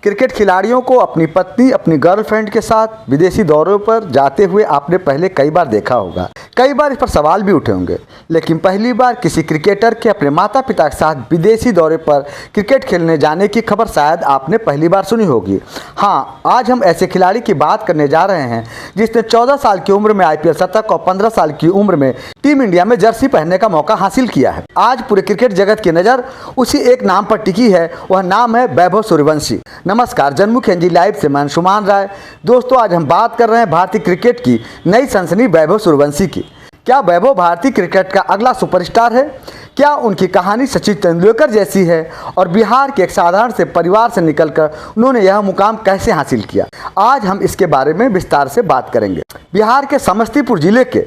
Cricket खिलाड़ियों को अपनी पत्नी, अपनी गर्लफ्रेंड के साथ विदेशी दौरों पर जाते हुए आपने पहले कई बार देखा होगा। कई बार इस पर सवाल भी उठे होंगे, लेकिन पहली बार किसी क्रिकेटर के अपने माता पिता के साथ विदेशी दौरे पर क्रिकेट खेलने जाने की खबर शायद आपने पहली बार सुनी होगी। हाँ, आज हम ऐसे खिलाड़ी की बात करने जा रहे हैं जिसने 14 साल की उम्र में IPL शतक और 15 साल की उम्र में टीम इंडिया में जर्सी पहनने का मौका हासिल किया है। आज पूरे क्रिकेट जगत की नज़र उसी एक नाम पर टिकी है, वह नाम है वैभव सूर्यवंशी। नमस्कार, जनमुख NG लाइव से मैं अंशुमान राय। दोस्तों, आज हम बात कर रहे हैं भारतीय क्रिकेट की नई सनसनी वैभव सूर्यवंशी की। क्या वैभव भारतीय क्रिकेट का अगला सुपरस्टार है? क्या उनकी कहानी सचिन तेंदुलकर जैसी है? और बिहार के एक साधारण से परिवार से निकलकर उन्होंने यह मुकाम कैसे हासिल किया? आज हम इसके बारे में विस्तार से बात करेंगे। बिहार के समस्तीपुर जिले के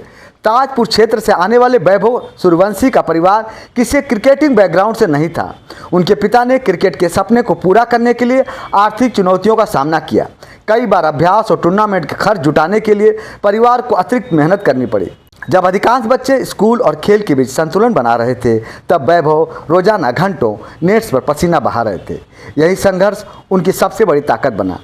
ताजपुर क्षेत्र से आने वाले वैभव सूर्यवंशी का परिवार किसी क्रिकेटिंग बैकग्राउंड से नहीं था। उनके पिता ने क्रिकेट के सपने को पूरा करने के लिए आर्थिक चुनौतियों का सामना किया। कई बार अभ्यास और टूर्नामेंट के खर्च जुटाने के लिए परिवार को अतिरिक्त मेहनत करनी पड़ी। जब अधिकांश बच्चे स्कूल और खेल के बीच संतुलन बना रहे थे, तब वैभव रोजाना घंटों नेट्स पर पसीना बहा रहे थे। यही संघर्ष उनकी सबसे बड़ी ताकत बना।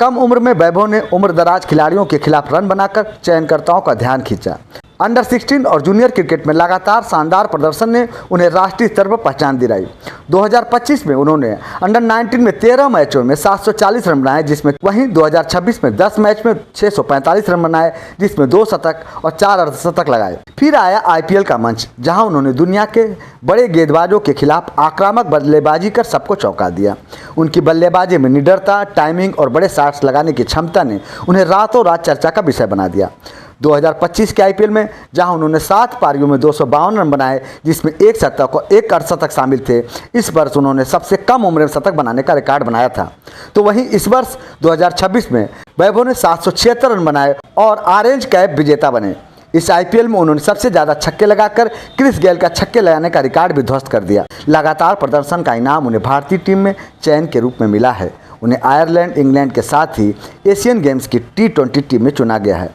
कम उम्र में वैभव ने उम्रदराज खिलाड़ियों के खिलाफ रन बनाकर चयनकर्ताओं का ध्यान खींचा। अंडर 16 और जूनियर क्रिकेट में लगातार शानदार प्रदर्शन ने उन्हें राष्ट्रीय स्तर पर पहचान दिलाई। 2025 में उन्होंने अंडर 19 में 13 मैचों में 740 रन बनाए, जिसमें वहीं 2026 में 10 मैच में 645 रन बनाए, जिसमें 2 शतक और 4 अर्धशतक लगाए। फिर आया IPL का मंच, जहां उन्होंने दुनिया के बड़े गेंदबाजों के खिलाफ आक्रामक बल्लेबाजी कर सबको चौंका दिया। उनकी बल्लेबाजी में निडरता, टाइमिंग और बड़े शॉट्स लगाने की क्षमता ने उन्हें रातों रात चर्चा का विषय बना दिया। 2025 के IPL में जहां उन्होंने 7 पारियों में 252 रन बनाए, जिसमें 1 शतक और 1 अर्धशतक शामिल थे, इस वर्ष उन्होंने सबसे कम उम्र में शतक बनाने का रिकॉर्ड बनाया था। तो वहीं इस वर्ष 2026 में वैभव ने 776 रन बनाए और ऑरेंज कैप विजेता बने। इस IPL में उन्होंने सबसे ज़्यादा छक्के लगाकर क्रिस गेल का छक्के लगाने का रिकॉर्ड भी ध्वस्त कर दिया। लगातार प्रदर्शन का इनाम उन्हें भारतीय टीम में चयन के रूप में मिला है। उन्हें आयरलैंड, इंग्लैंड के साथ ही एशियन गेम्स की T20 टीम में चुना गया है।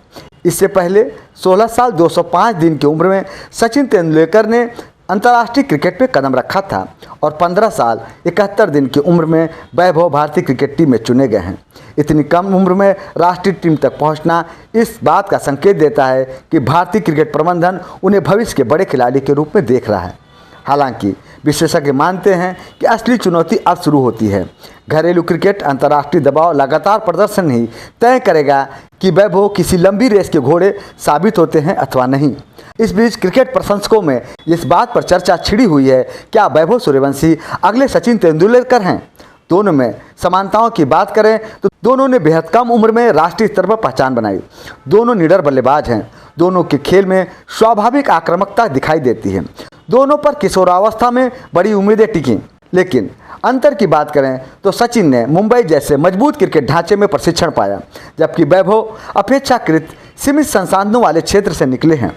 इससे पहले 16 साल 205 दिन की उम्र में सचिन तेंदुलकर ने अंतर्राष्ट्रीय क्रिकेट में कदम रखा था और 15 साल 71 दिन की उम्र में वैभव भारतीय क्रिकेट टीम में चुने गए हैं। इतनी कम उम्र में राष्ट्रीय टीम तक पहुंचना इस बात का संकेत देता है कि भारतीय क्रिकेट प्रबंधन उन्हें भविष्य के बड़े खिलाड़ी के रूप में देख रहा है। हालांकि विशेषज्ञ मानते हैं कि असली चुनौती अब शुरू होती है। घरेलू क्रिकेट, अंतर्राष्ट्रीय दबाव, लगातार प्रदर्शन ही तय करेगा कि वैभव किसी लंबी रेस के घोड़े साबित होते हैं अथवा नहीं। इस बीच क्रिकेट प्रशंसकों में इस बात पर चर्चा छिड़ी हुई है, क्या वैभव सूर्यवंशी अगले सचिन तेंदुलकर हैं? दोनों में समानताओं की बात करें तो दोनों ने बेहद कम उम्र में राष्ट्रीय स्तर पर पहचान बनाई। दोनों निडर बल्लेबाज हैं। दोनों के खेल में स्वाभाविक आक्रामकता दिखाई देती है। दोनों पर किशोरावस्था में बड़ी उम्मीदें टिकीं। लेकिन अंतर की बात करें तो सचिन ने मुंबई जैसे मजबूत क्रिकेट ढांचे में प्रशिक्षण पाया, जबकि वैभव अपेक्षाकृत सीमित संसाधनों वाले क्षेत्र से निकले हैं।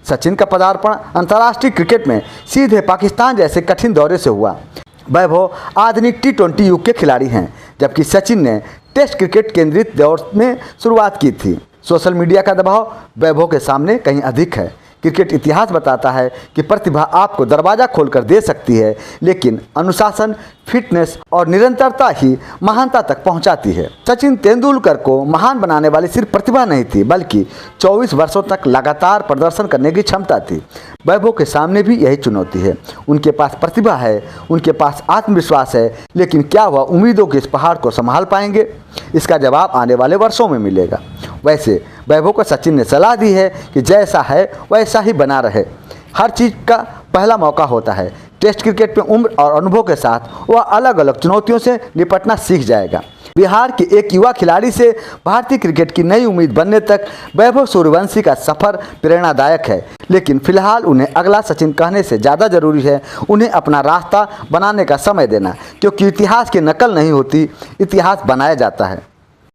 सचिन का पदार्पण अंतर्राष्ट्रीय क्रिकेट में सीधे पाकिस्तान जैसे कठिन दौरे से हुआ। वैभव आधुनिक T20 युग के खिलाड़ी हैं, जबकि सचिन ने टेस्ट क्रिकेट केंद्रित दौर में शुरुआत की थी। सोशल मीडिया का दबाव वैभव के सामने कहीं अधिक है। क्रिकेट इतिहास बताता है कि प्रतिभा आपको दरवाज़ा खोलकर दे सकती है, लेकिन अनुशासन, फिटनेस और निरंतरता ही महानता तक पहुंचाती है। सचिन तेंदुलकर को महान बनाने वाली सिर्फ प्रतिभा नहीं थी, बल्कि 24 वर्षों तक लगातार प्रदर्शन करने की क्षमता थी। वैभव के सामने भी यही चुनौती है। उनके पास प्रतिभा है, उनके पास आत्मविश्वास है, लेकिन क्या वह उम्मीदों के इस पहाड़ को संभाल पाएंगे? इसका जवाब आने वाले वर्षों में मिलेगा। वैसे वैभव को सचिन ने सलाह दी है कि जैसा है वैसा ही बना रहे। हर चीज़ का पहला मौका होता है। टेस्ट क्रिकेट में उम्र और अनुभव के साथ वह अलग अलग चुनौतियों से निपटना सीख जाएगा। बिहार के एक युवा खिलाड़ी से भारतीय क्रिकेट की नई उम्मीद बनने तक वैभव सूर्यवंशी का सफ़र प्रेरणादायक है, लेकिन फिलहाल उन्हें अगला सचिन कहने से ज़्यादा ज़रूरी है उन्हें अपना रास्ता बनाने का समय देना, क्योंकि इतिहास की नकल नहीं होती, इतिहास बनाया जाता है।